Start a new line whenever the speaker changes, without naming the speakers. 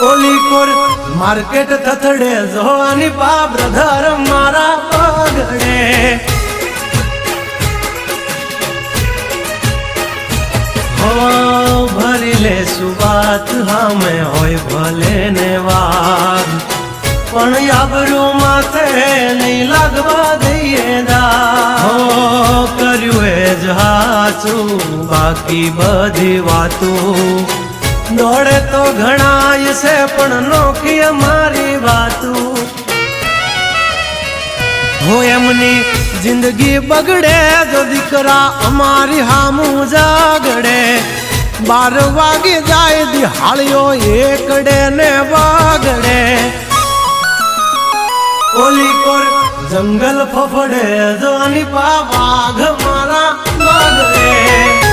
ઓલી core market થથડે જોવાની પા બ્રધર મારા પગડે હો ભરી લે સુબાત હામે હોય ભલે ને વાત પણ આબરૂ માથે નહીં લાગવા દઈએ દા હો કર્યું એ જ હાચું બાકી બધી વાતું દોડે તો ઘણાય છે પણ નોખી અમારી વાતું હો એમની જિંદગી બગડે જો દીકરા અમારી હામું જાગડે 12 વાગી જાય દિહાળીઓ એકડે ને વાગડે ઓલી કોર જંગલ ફફડે જોની પા વાઘ મારા વાગડે